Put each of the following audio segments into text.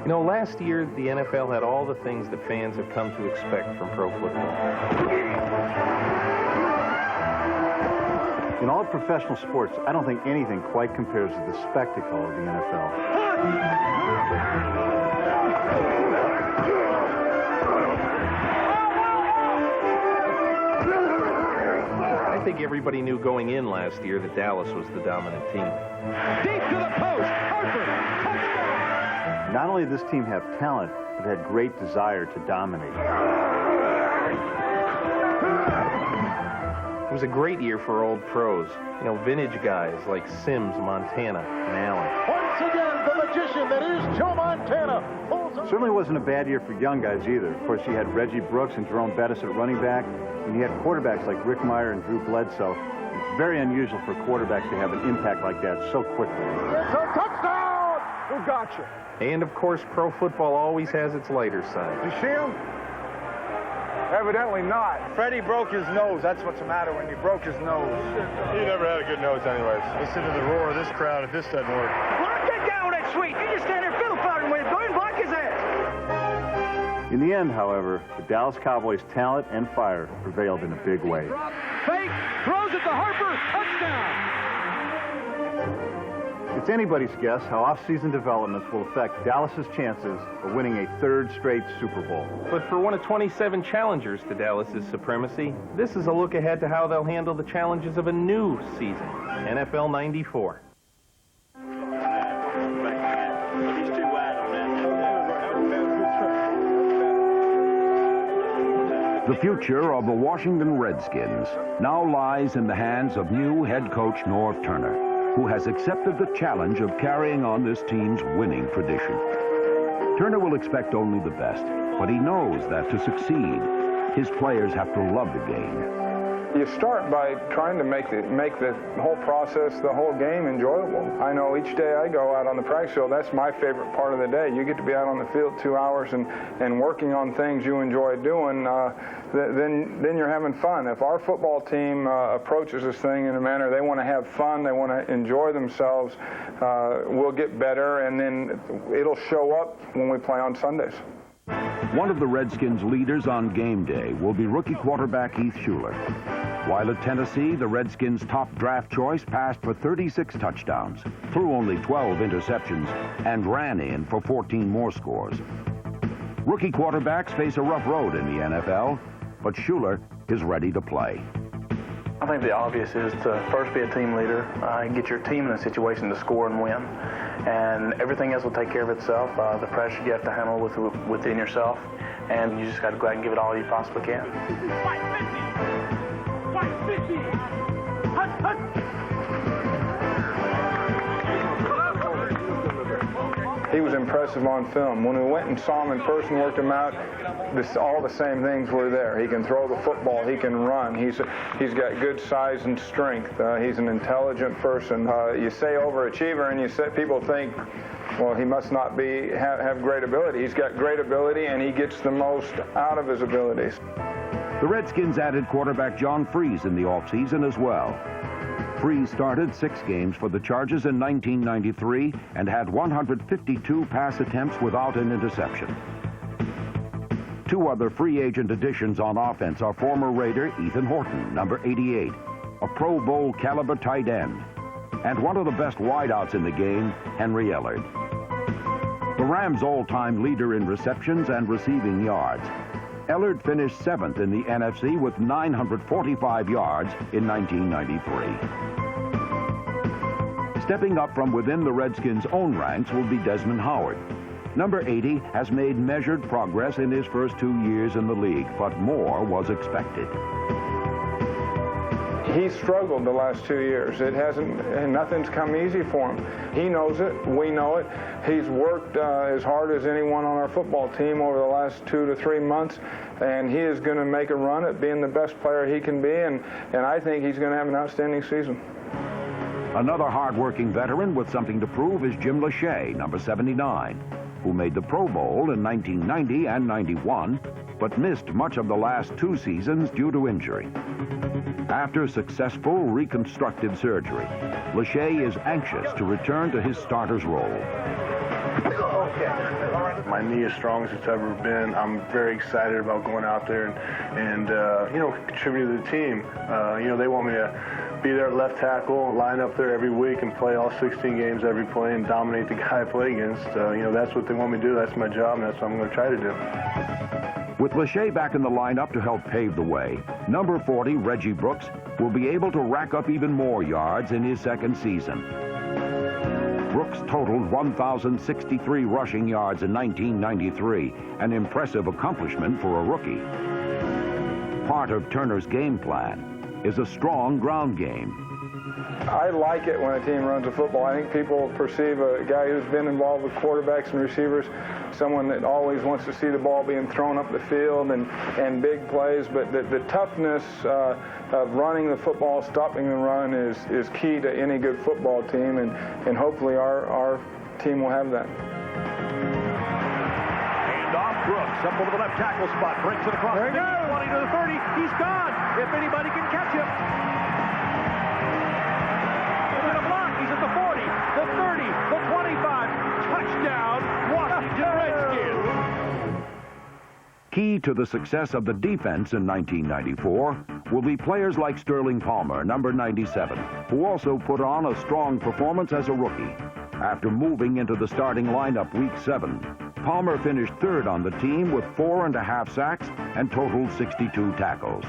You know, last year, the NFL had all the things that fans have come to expect from pro football. In all professional sports, I don't think anything quite compares to the spectacle of the NFL. I think everybody knew going in last year that Dallas was the dominant team. Deep to the post, Harper, touchdown! Not only does this team have talent, but had great desire to dominate. It was a great year for old pros. You know, vintage guys like Sims, Montana, and Allen. Once again, the magician that is Joe Montana. Certainly wasn't a bad year for young guys either. Of course, you had Reggie Brooks and Jerome Bettis at running back, and you had quarterbacks like Rick Meyer and Drew Bledsoe. It's very unusual for quarterbacks to have an impact like that so quickly. It's a touchdown! Who got you? And, of course, pro football always has its lighter side. You see him? Evidently not. Freddie broke his nose. That's what's the matter when you broke his nose. He never had a good nose anyways. Listen to the roar of this crowd if this doesn't work. Block that guy with that sweet. You just stand there fiddle farting with him. Go ahead and block his ass. In the end, however, the Dallas Cowboys' talent and fire prevailed in a big way. Fake, throws it to Harper, touchdown! It's anybody's guess how off-season developments will affect Dallas's chances of winning a third straight Super Bowl. But for one of 27 challengers to Dallas's supremacy, this is a look ahead to how they'll handle the challenges of a new season, NFL '94. The future of the Washington Redskins now lies in the hands of new head coach Norv Turner, who has accepted the challenge of carrying on this team's winning tradition. Turner will expect only the best, but he knows that to succeed, his players have to love the game. You start by trying to make the whole process, the whole game enjoyable. I know each day I go out on the practice field, that's my favorite part of the day. You get to be out on the field 2 hours and working on things you enjoy doing, then you're having fun. If our football team approaches this thing in a manner they want to have fun, they want to enjoy themselves, we'll get better, and then it'll show up when we play on Sundays. One of the Redskins' leaders on game day will be rookie quarterback Heath Shuler. While at Tennessee, the Redskins' top draft choice passed for 36 touchdowns, threw only 12 interceptions, and ran in for 14 more scores. Rookie quarterbacks face a rough road in the NFL, but Shuler is ready to play. I think the obvious is to first be a team leader and get your team in a situation to score and win. And everything else will take care of itself. The pressure you have to handle within yourself, and you just got to go out and give it all you possibly can. 550! Hut, hut! He was impressive on film. When we went and saw him in person, worked him out, all the same things were there. He can throw the football, he can run, he's got good size and strength. He's an intelligent person. You say overachiever and people think, well, he must not have great ability. He's got great ability and he gets the most out of his abilities. The Redskins added quarterback John Freeze in the offseason as well. Freeze started 6 games for the Chargers in 1993 and had 152 pass attempts without an interception. 2 other free agent additions on offense are former Raider Ethan Horton, number 88, a Pro Bowl caliber tight end, and one of the best wideouts in the game, Henry Ellard. The Rams' all-time leader in receptions and receiving yards, Ellard finished 7th in the NFC with 945 yards in 1993. Stepping up from within the Redskins' own ranks will be Desmond Howard. Number 80 has made measured progress in his first 2 years in the league, but more was expected. He's struggled the last 2 years. Nothing's come easy for him. He knows it, we know it. He's worked as hard as anyone on our football team over the last 2 to 3 months, and he is going to make a run at being the best player he can be, and I think he's going to have an outstanding season. Another hard-working veteran with something to prove is Jim Lachey, number 79, who made the Pro Bowl in 1990 and 91, but missed much of the last 2 seasons due to injury. After successful reconstructive surgery, Lachey is anxious to return to his starter's role. My knee is strong as it's ever been. I'm very excited about going out there and contributing to the team. They want me to be there at left tackle, line up there every week and play all 16 games every play and dominate the guy I play against. That's what they want me to do. That's my job, and that's what I'm going to try to do. With Lachey back in the lineup to help pave the way, number 40, Reggie Brooks, will be able to rack up even more yards in his second season. Brooks totaled 1,063 rushing yards in 1993, an impressive accomplishment for a rookie. Part of Turner's game plan is a strong ground game. I like it when a team runs a football. I think people perceive a guy who's been involved with quarterbacks and receivers, someone that always wants to see the ball being thrown up the field and big plays, but the toughness of running the football, stopping the run is key to any good football team, and hopefully our team will have that. And off Brooks, up over the left tackle spot, breaks it across the 20 to the 30. He's gone, if anybody can catch him. He's at the 40, the 30, the 25. Touchdown, Washington Redskins. Key to the success of the defense in 1994 will be players like Sterling Palmer, number 97, who also put on a strong performance as a rookie. After moving into the starting lineup week 7, Palmer finished third on the team with 4.5 sacks and totaled 62 tackles.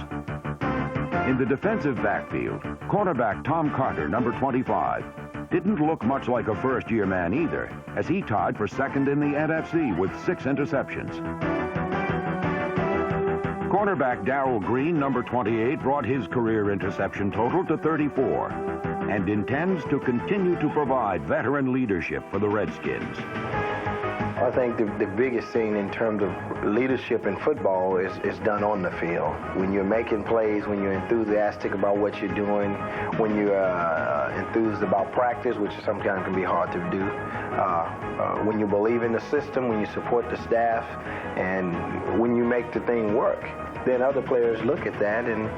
In the defensive backfield, cornerback Tom Carter, number 25, didn't look much like a first-year man either, as he tied for second in the NFC with 6 interceptions. Cornerback Darrell Green, number 28, brought his career interception total to 34 and intends to continue to provide veteran leadership for the Redskins. I think the biggest thing in terms of leadership in football is done on the field. When you're making plays, when you're enthusiastic about what you're doing, when you're enthused about practice, which sometimes can be hard to do, when you believe in the system, when you support the staff, and when you make the thing work, then other players look at that, and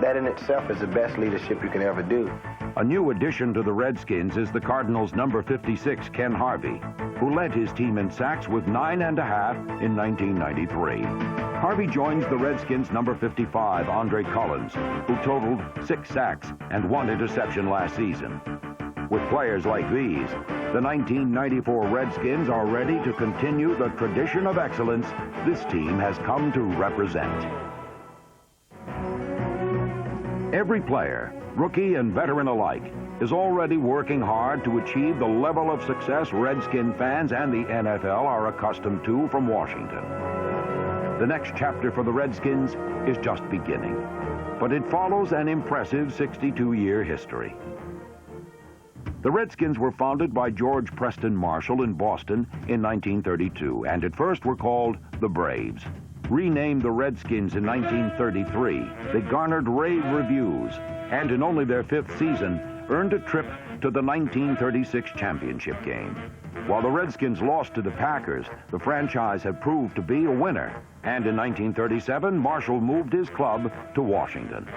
that in itself is the best leadership you can ever do. A new addition to the Redskins is the Cardinals' number 56, Ken Harvey, who led his team in sacks with 9.5 in 1993. Harvey joins the Redskins' number 55, Andre Collins, who totaled 6 sacks and 1 interception last season. With players like these, the 1994 Redskins are ready to continue the tradition of excellence this team has come to represent. Every player, rookie and veteran alike, is already working hard to achieve the level of success Redskin fans and the NFL are accustomed to from Washington. The next chapter for the Redskins is just beginning, but it follows an impressive 62-year history. The Redskins were founded by George Preston Marshall in Boston in 1932, and at first were called the Braves. Renamed the Redskins in 1933, they garnered rave reviews, and in only their 5th season, earned a trip to the 1936 championship game. While the Redskins lost to the Packers, the franchise had proved to be a winner, and in 1937, Marshall moved his club to Washington.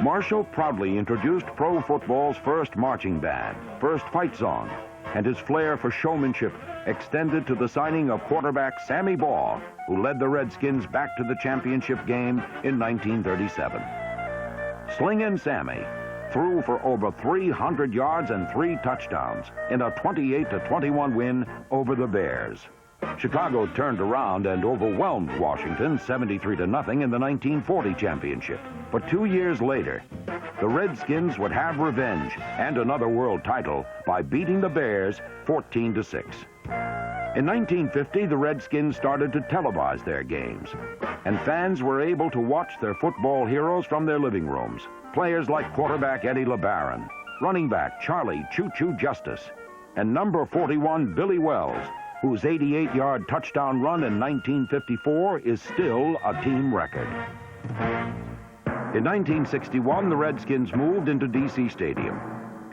Marshall proudly introduced pro football's first marching band, first fight song, and his flair for showmanship extended to the signing of quarterback Sammy Baugh, who led the Redskins back to the championship game in 1937. Slingin' Sammy threw for over 300 yards and 3 touchdowns in a 28-21 win over the Bears. Chicago turned around and overwhelmed Washington 73-0 in the 1940 championship. But 2 years later, the Redskins would have revenge and another world title by beating the Bears 14-6. In 1950, the Redskins started to televise their games, and fans were able to watch their football heroes from their living rooms. Players like quarterback Eddie LeBaron, running back Charlie Choo-Choo Justice, and number 41 Billy Wells, whose 88-yard touchdown run in 1954 is still a team record. In 1961, the Redskins moved into D.C. Stadium.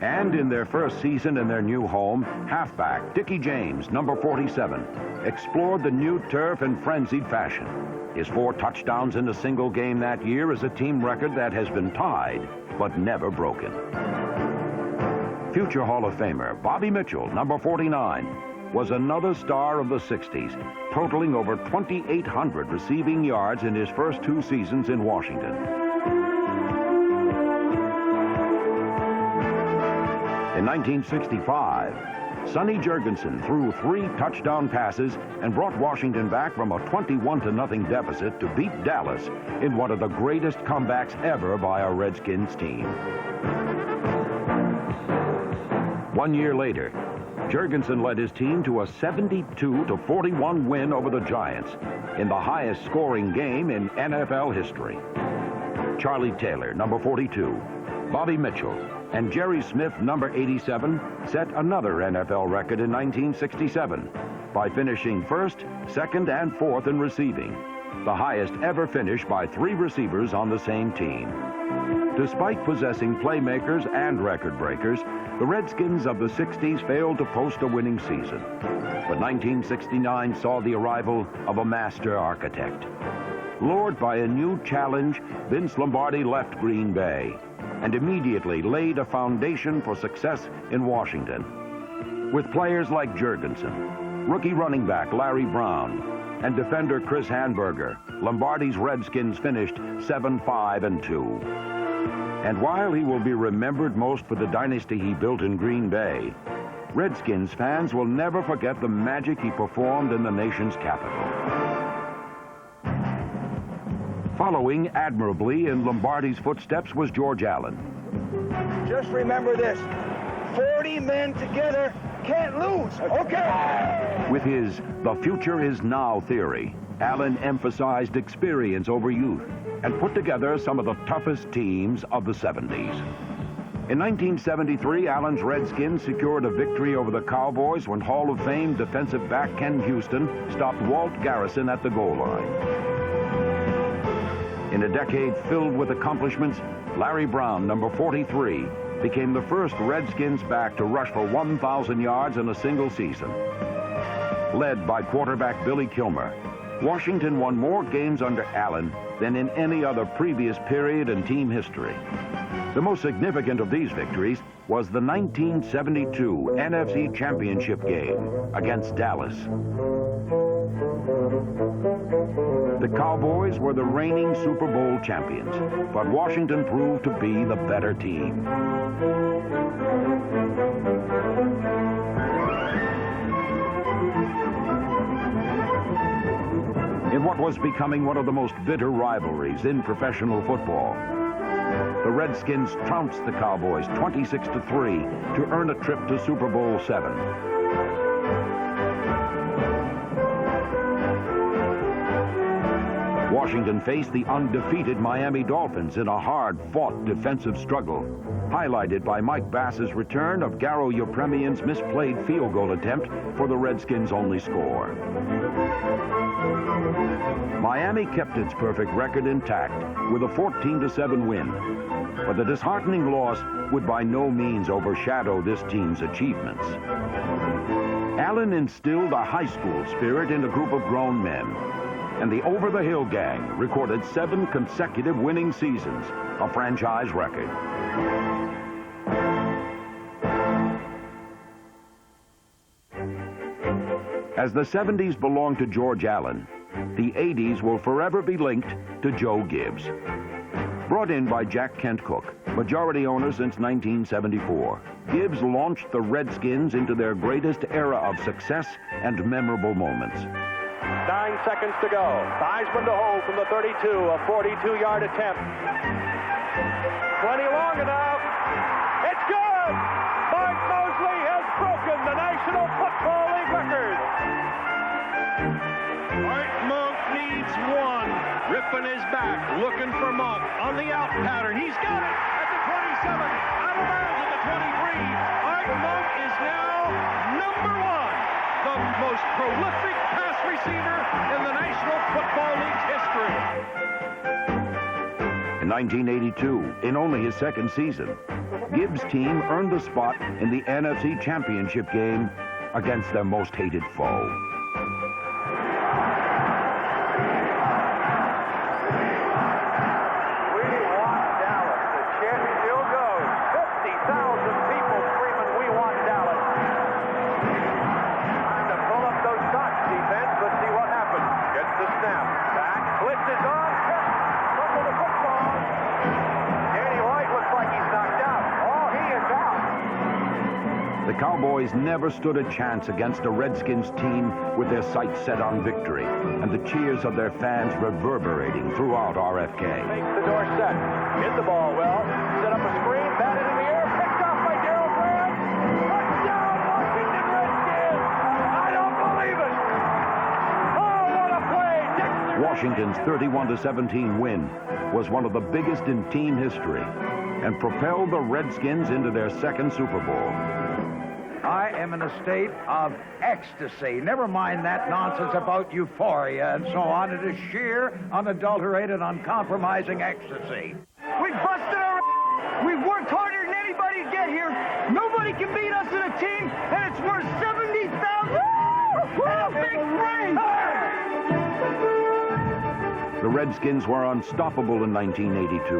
And in their first season in their new home, halfback Dickie James, number 47, explored the new turf in frenzied fashion. His 4 touchdowns in a single game that year is a team record that has been tied, but never broken. Future Hall of Famer Bobby Mitchell, number 49, was another star of the 60s, totaling over 2,800 receiving yards in his first 2 seasons in Washington. In 1965, Sonny Jurgensen threw 3 touchdown passes and brought Washington back from a 21-0 deficit to beat Dallas in one of the greatest comebacks ever by a Redskins team. 1 year later, Jurgensen led his team to a 72-41 win over the Giants in the highest scoring game in NFL history. Charlie Taylor, number 42, Bobby Mitchell, and Jerry Smith, number 87, set another NFL record in 1967 by finishing first, second, and fourth in receiving, the highest ever finish by 3 receivers on the same team. Despite possessing playmakers and record breakers, the Redskins of the 60s failed to post a winning season. But 1969 saw the arrival of a master architect. Lured by a new challenge, Vince Lombardi left Green Bay and immediately laid a foundation for success in Washington. With players like Jurgensen, rookie running back Larry Brown, and defender Chris Hanberger, Lombardi's Redskins finished 7-5-2. And while he will be remembered most for the dynasty he built in Green Bay, Redskins fans will never forget the magic he performed in the nation's capital. Following admirably in Lombardi's footsteps was George Allen. Just remember this, 40 men together can't lose, okay? With his "the future is now" theory, Allen emphasized experience over youth and put together some of the toughest teams of the 70s. In 1973, Allen's Redskins secured a victory over the Cowboys when Hall of Fame defensive back Ken Houston stopped Walt Garrison at the goal line. In a decade filled with accomplishments, Larry Brown, number 43, became the first Redskins back to rush for 1,000 yards in a single season. Led by quarterback Billy Kilmer, Washington won more games under Allen than in any other previous period in team history. The most significant of these victories was the 1972 NFC Championship game against Dallas. The Cowboys were the reigning Super Bowl champions, but Washington proved to be the better team. In what was becoming one of the most bitter rivalries in professional football, the Redskins trounced the Cowboys 26-3 to earn a trip to Super Bowl VII. Washington faced the undefeated Miami Dolphins in a hard-fought defensive struggle, highlighted by Mike Bass's return of Garo Yepremian's misplayed field goal attempt for the Redskins' only score. Miami kept its perfect record intact with a 14-7 win, but the disheartening loss would by no means overshadow this team's achievements. Allen instilled a high school spirit in a group of grown men, and the Over-the-Hill Gang recorded 7 consecutive winning seasons, a franchise record. As the 70s belonged to George Allen, the 80s will forever be linked to Joe Gibbs. Brought in by Jack Kent Cooke, majority owner since 1974, Gibbs launched the Redskins into their greatest era of success and memorable moments. 9 seconds to go. Theismann to hold from the 32, a 42-yard attempt. Plenty long enough. It's good! Mark Mosley has broken the National Football League record. Art Monk needs 1. Ripping his back, looking for Monk on the out pattern. He's got it at the 27, out of bounds at the 23. Art Monk is now number 1, the most prolific pass receiver in the National Football League's history. In 1982, in only his second season, Gibbs' team earned the spot in the NFC Championship game against their most hated foe. The Cowboys never stood a chance against a Redskins team with their sights set on victory, and the cheers of their fans reverberating throughout RFK. Make the door set. Hit the ball well. Set up a screen. Batted in the air. Picked off by Darryl Graham. Touchdown, Washington Redskins. I don't believe it. Oh, what a play. Dexter. Washington's 31-17 win was one of the biggest in team history and propelled the Redskins into their second Super Bowl. I am in a state of ecstasy. Never mind that nonsense about euphoria and so on. It is sheer, unadulterated, uncompromising ecstasy. We busted our We've worked harder than anybody to get here. Nobody can beat us in a team, and it's worth $70,000 and a big ring. The Redskins were unstoppable in 1982,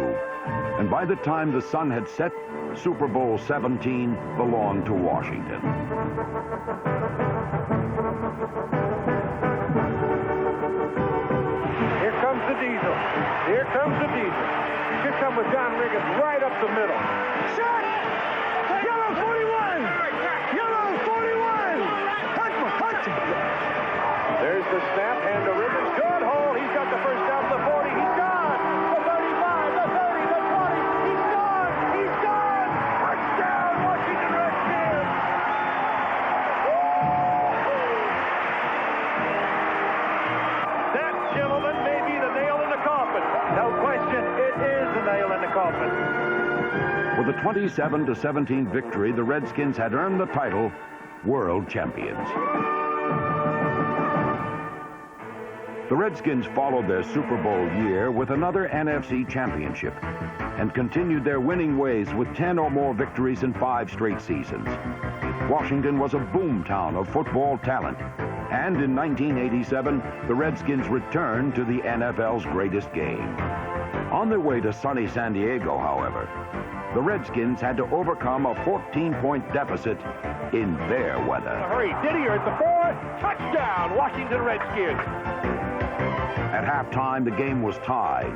and by the time the sun had set, Super Bowl 17 belonged to Washington. Here comes the diesel. Here comes the diesel. Should come with John Riggins right up the middle. Shot! Yellow 41! Yellow 41! Punch him! There's the snap, and to Riggins. Good hole. He's got the first down to the 40. He's gone! The 35, the 30, the 20. He's gone! He's gone! Touchdown, Washington Redskins! That, gentlemen, may be the nail in the coffin. No question, it is the nail in the coffin. With a 27-17 victory, the Redskins had earned the title World Champions. The Redskins followed their Super Bowl year with another NFC championship and continued their winning ways with 10 or more victories in 5 straight seasons. Washington was a boomtown of football talent, and in 1987, the Redskins returned to the NFL's greatest game. On their way to sunny San Diego, however, the Redskins had to overcome a 14-point deficit in their weather. Hurry, Didier at the 4, touchdown, Washington Redskins. At halftime, the game was tied.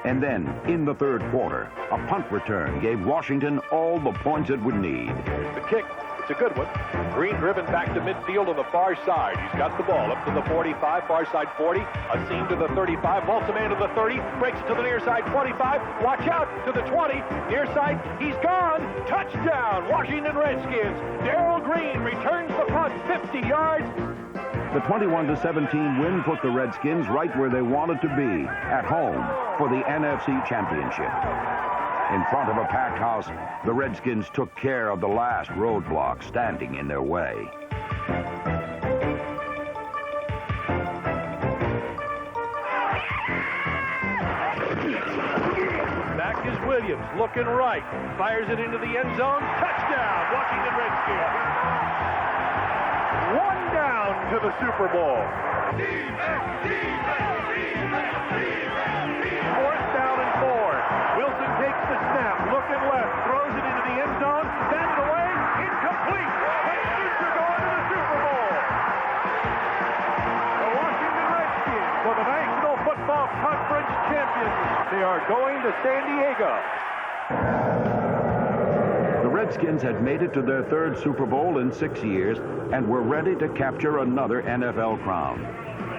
And then, in the third quarter, a punt return gave Washington all the points it would need. Here's the kick. It's a good one. Green driven back to midfield on the far side. He's got the ball up to the 45, far side 40. A seam to the 35, vaults a man to the 30, breaks it to the near side 25. Watch out to the 20. Near side, he's gone. Touchdown, Washington Redskins. Darryl Green returns the punt 50 yards. The 21-17 win put the Redskins right where they wanted to be, at home, for the NFC Championship. In front of a packed house, the Redskins took care of the last roadblock standing in their way. Back is Williams, looking right. Fires it into the end zone. Touchdown, Washington Redskins. 1 down to the Super Bowl. Fourth down and 4. Wilson takes the snap, looking left, throws it into the end zone, batted away, incomplete. Redskins are going to the Super Bowl. The Washington Redskins for the National Football Conference champions. They are going to San Diego. The Redskins had made it to their third Super Bowl in 6 years and were ready to capture another NFL crown.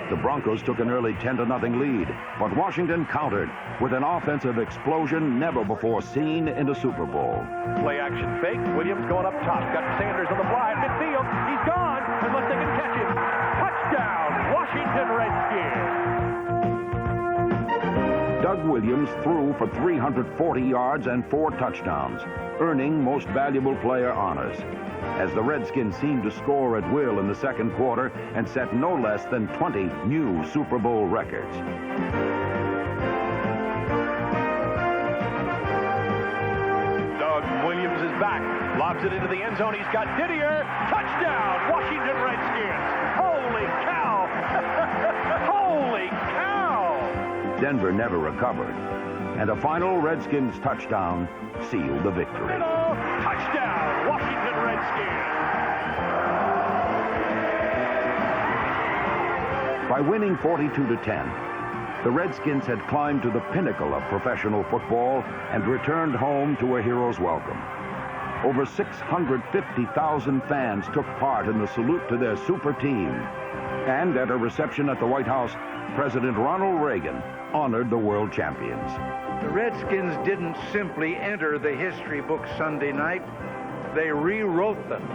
The Broncos took an early 10-0 lead, but Washington countered with an offensive explosion never before seen in a Super Bowl. Play action fake. Williams going up top. Got Sanders on the fly at midfield. He's gone unless they can catch him. Touchdown, Washington Redskins. Doug Williams threw for 340 yards and 4 touchdowns, earning Most Valuable Player honors, as the Redskins seemed to score at will in the second quarter and set no less than 20 new Super Bowl records. Doug Williams is back. Lobs it into the end zone. He's got Didier. Touchdown, Washington Redskins. Holy cow. Holy cow. Denver never recovered, and a final Redskins touchdown sealed the victory. Touchdown, Washington Redskins. By winning 42-10, the Redskins had climbed to the pinnacle of professional football and returned home to a hero's welcome. Over 650,000 fans took part in the salute to their super team. And at a reception at the White House, President Ronald Reagan honored the world champions. The Redskins didn't simply enter the history books Sunday night. They rewrote them.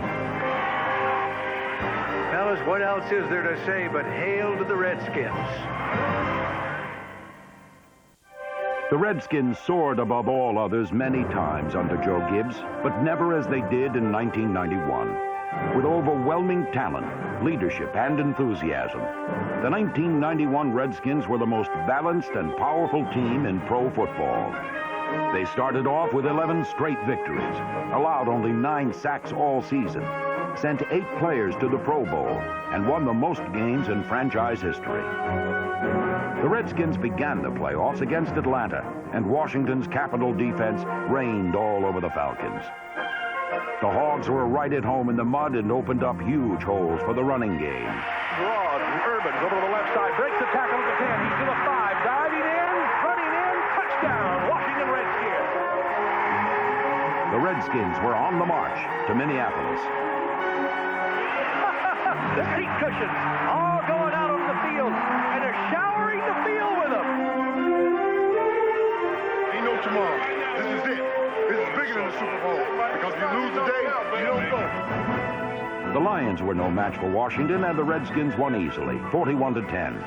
Fellas, what else is there to say but hail to the Redskins? The Redskins soared above all others many times under Joe Gibbs, but never as they did in 1991. With overwhelming talent, leadership, and enthusiasm, the 1991 Redskins were the most balanced and powerful team in pro football. They started off with 11 straight victories, allowed only 9 sacks all season, sent 8 players to the Pro Bowl, and won the most games in franchise history. The Redskins began the playoffs against Atlanta, and Washington's capital defense reigned all over the Falcons. The Hogs were right at home in the mud and opened up huge holes for the running game. Broad, Urban over to the left side, breaks the tackle at the 10, he's to the 5, diving in, running in, touchdown, Washington Redskins. The Redskins were on the march to Minneapolis. The seat cushions all going out on the field, and they're showering the field with them. Ain't no tomorrow. This is it. This is bigger than the Super Bowl. Because if you lose today, you don't go. The Lions were no match for Washington, and the Redskins won easily, 41-10.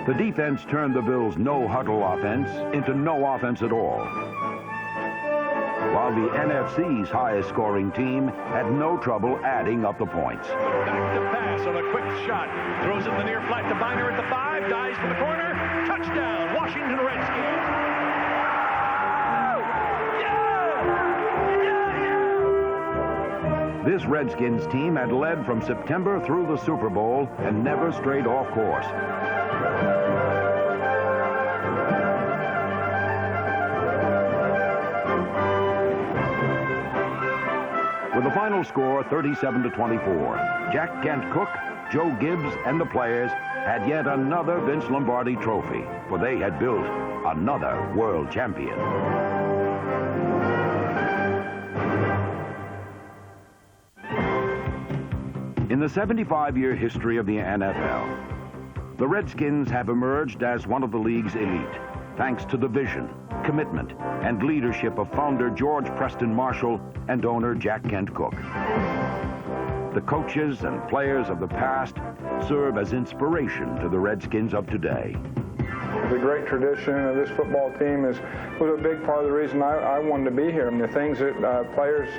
The defense turned the Bills' no-huddle offense into no offense at all, while the NFC's highest-scoring team had no trouble adding up the points. Back to pass on a quick shot. Throws it in the near flat to Biner at the 5. Dives for the corner. Touchdown, Washington Redskins. This Redskins team had led from September through the Super Bowl and never strayed off course. With the final score 37-24, Jack Kent Cook, Joe Gibbs, and the players had yet another Vince Lombardi trophy, for they had built another world champion. In the 75-year history of the NFL, the Redskins have emerged as one of the league's elite, thanks to the vision, commitment, and leadership of founder George Preston Marshall and owner Jack Kent Cook. The coaches and players of the past serve as inspiration to the Redskins of today. The great tradition of this football team was a big part of the reason I wanted to be here. And the things that players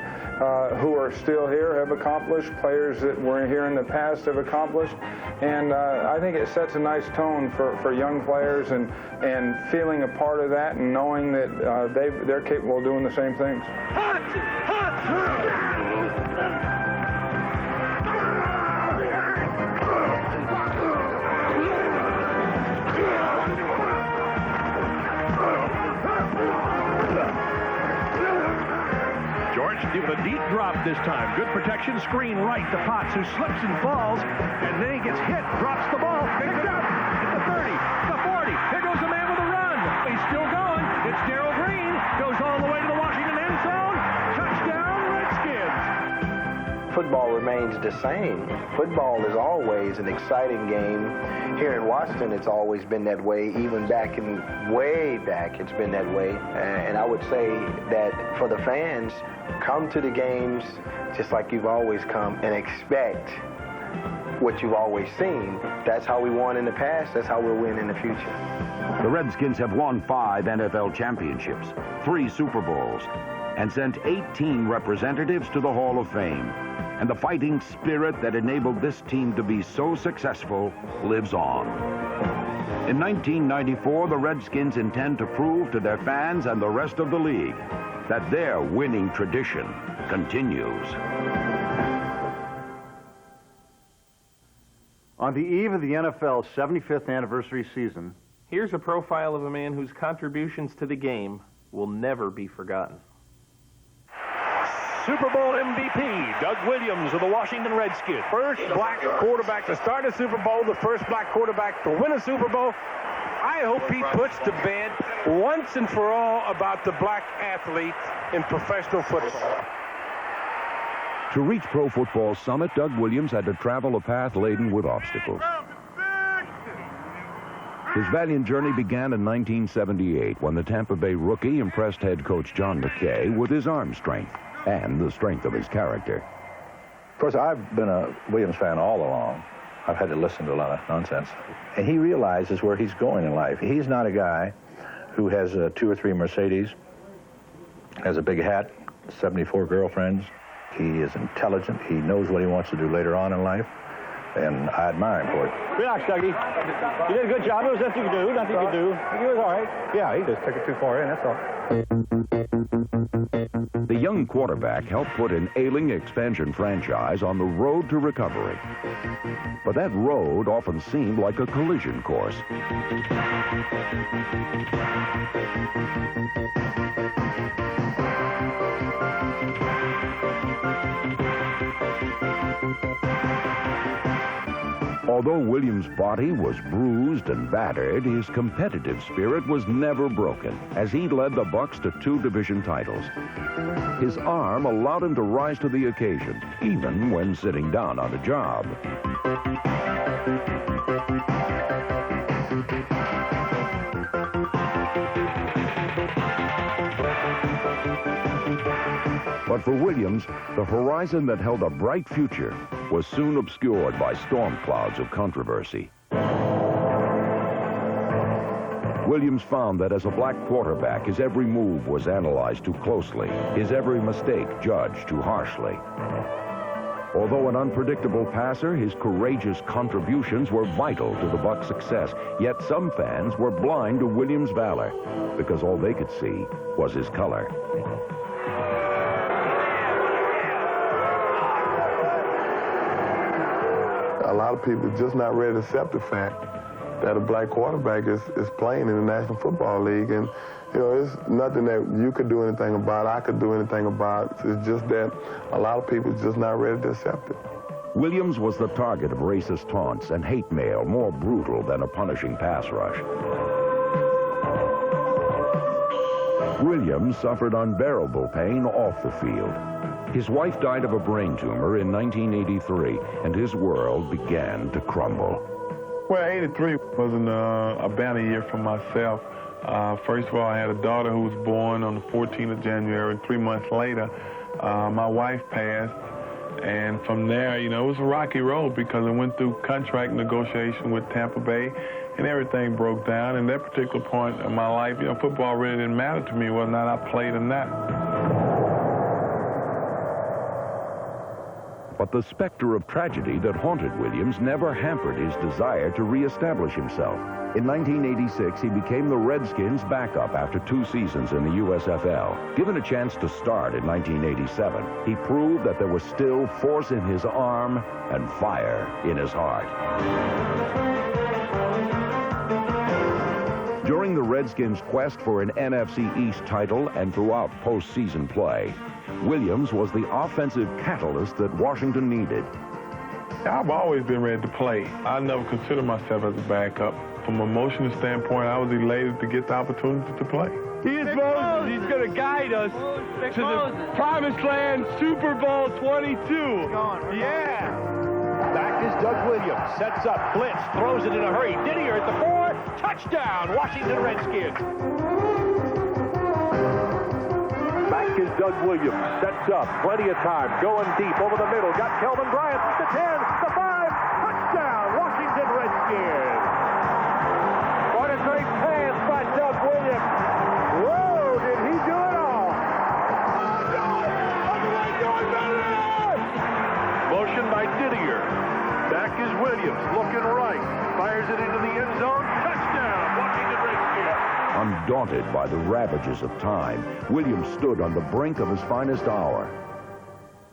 who are still here have accomplished, players that were here in the past have accomplished. And I think it sets a nice tone for young players and feeling a part of that and knowing that they're capable of doing the same things. With a deep drop this time. Good protection. Screen right to Potts, who slips and falls, and then he gets hit, drops the ball, picked up at the 30, the 40. Here goes the man with a run. He's still going. It's Darrell Green. Goes all the way to the Washington end zone. Touchdown, Redskins. Football remains the same. Football is always an exciting game. Here in Washington, it's always been that way. Even way back, it's been that way. And I would say that for the fans, come to the games just like you've always come and expect what you've always seen. That's how we won in the past. That's how we'll win in the future. The Redskins have won 5 NFL championships, 3 Super Bowls, and sent 18 representatives to the Hall of Fame. And the fighting spirit that enabled this team to be so successful lives on. In 1994, the Redskins intend to prove to their fans and the rest of the league that their winning tradition continues. On the eve of the NFL's 75th anniversary season, here's a profile of a man whose contributions to the game will never be forgotten. Super Bowl MVP, Doug Williams of the Washington Redskins. First black quarterback to start a Super Bowl, the first black quarterback to win a Super Bowl. I hope he puts to bed once and for all about the black athlete in professional football. To reach Pro Football's summit, Doug Williams had to travel a path laden with obstacles. His valiant journey began in 1978 when the Tampa Bay rookie impressed head coach John McKay with his arm strength and the strength of his character. Of course, I've been a Williams fan all along. I've had to listen to a lot of nonsense. And he realizes where he's going in life. He's not a guy who has 2 or 3 Mercedes, has a big hat, 74 girlfriends. He is intelligent. He knows what he wants to do later on in life, and I admire him for it. Relax, Dougie. You did a good job. It was nothing you could do. Nothing you could do. He was all right. Yeah, he just took it too far in, that's all. The young quarterback helped put an ailing expansion franchise on the road to recovery. But that road often seemed like a collision course. Although Williams' body was bruised and battered, his competitive spirit was never broken as he led the Bucs to 2 division titles. His arm allowed him to rise to the occasion, even when sitting down on the job. But for Williams, the horizon that held a bright future was soon obscured by storm clouds of controversy. Williams found that as a black quarterback, his every move was analyzed too closely, his every mistake judged too harshly. Although an unpredictable passer, his courageous contributions were vital to the Bucs' success. Yet some fans were blind to Williams' valor because all they could see was his color. A lot of people are just not ready to accept the fact that a black quarterback is playing in the National Football League. And, you know, it's nothing that you could do anything about, I could do anything about. It's just that a lot of people are just not ready to accept it. Williams was the target of racist taunts and hate mail more brutal than a punishing pass rush. Williams suffered unbearable pain off the field. His wife died of a brain tumor in 1983, and his world began to crumble. Well, 83 wasn't a banner year for myself. First of all, I had a daughter who was born on the 14th of January. 3 months later, my wife passed. And from there, you know, it was a rocky road because I went through contract negotiation with Tampa Bay, and everything broke down. And that particular point in my life, you know, football really didn't matter to me whether or not I played or not. But the specter of tragedy that haunted Williams never hampered his desire to reestablish himself. In 1986, he became the Redskins' backup after 2 seasons in the USFL. Given a chance to start in 1987, he proved that there was still force in his arm and fire in his heart. During the Redskins' quest for an NFC East title and throughout postseason play, Williams was the offensive catalyst that Washington needed. I've always been ready to play. I never considered myself as a backup. From an emotional standpoint, I was elated to get the opportunity to play. He is Moses. He's going to guide us to the promised land, Super Bowl 22. Yeah. Back is Doug Williams. Sets up, blitz, throws it in a hurry. Didier at the 4. Touchdown, Washington Redskins. Back is Doug Williams. Sets up. Plenty of time. Going deep over the middle. Got Kelvin Bryant. The 10. The 5. Touchdown, Washington Redskins. What a great pass by Doug Williams. Whoa, did he do it all? Undaunted by the ravages of time, Williams stood on the brink of his finest hour.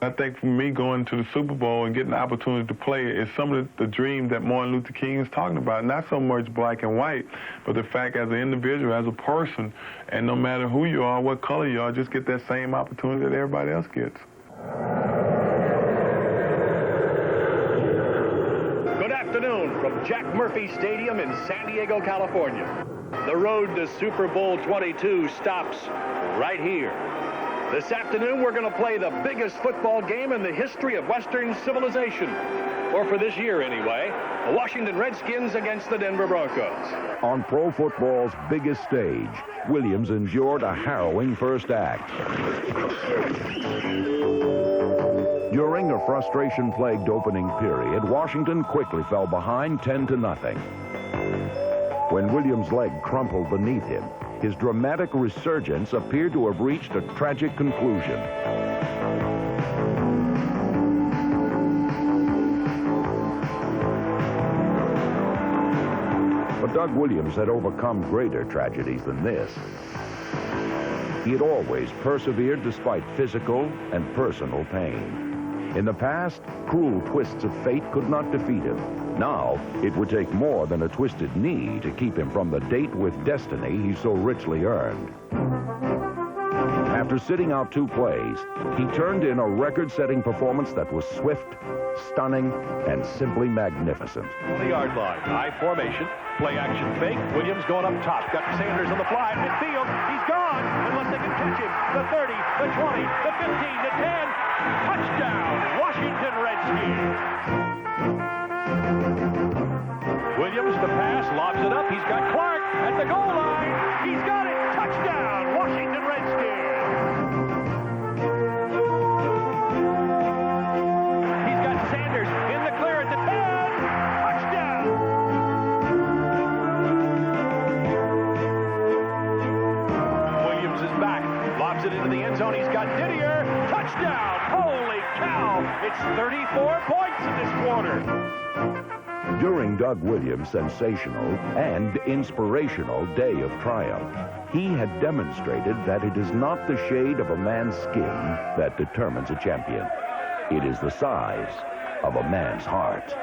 I think for me, going to the Super Bowl and getting the opportunity to play is some of the dream that Martin Luther King is talking about. Not so much black and white, but the fact as an individual, as a person, and no matter who you are, what color you are, just get that same opportunity that everybody else gets. Good afternoon from Jack Murphy Stadium in San Diego, California. The road to Super Bowl 22 stops right here. This afternoon, we're going to play the biggest football game in the history of Western civilization. Or for this year, anyway. The Washington Redskins against the Denver Broncos. On pro football's biggest stage, Williams endured a harrowing first act. During a frustration-plagued opening period, Washington quickly fell behind 10-0. When Williams' leg crumpled beneath him, his dramatic resurgence appeared to have reached a tragic conclusion. But Doug Williams had overcome greater tragedies than this. He had always persevered despite physical and personal pain. In the past, cruel twists of fate could not defeat him. Now, it would take more than a twisted knee to keep him from the date with destiny he so richly earned. After sitting out 2 plays, he turned in a record-setting performance that was swift, stunning, and simply magnificent. On the yard line, I formation, play action fake. Williams going up top. Got Sanders on the fly at midfield. He's gone unless they can catch him. The 30, the 20, the 15, the 10. Touchdown, Washington Redskins. Williams, the pass, lobs it up. He's got Clark at the goal line. He's got it. Touchdown, Washington Redskins. He's got Sanders in the clear at the 10. Touchdown. Williams is back. Lobs it into the end zone. He's got Didier. Touchdown. Holy cow. It's 34 points in this quarter. During Doug Williams' sensational and inspirational day of triumph, he had demonstrated that it is not the shade of a man's skin that determines a champion. It is the size of a man's heart.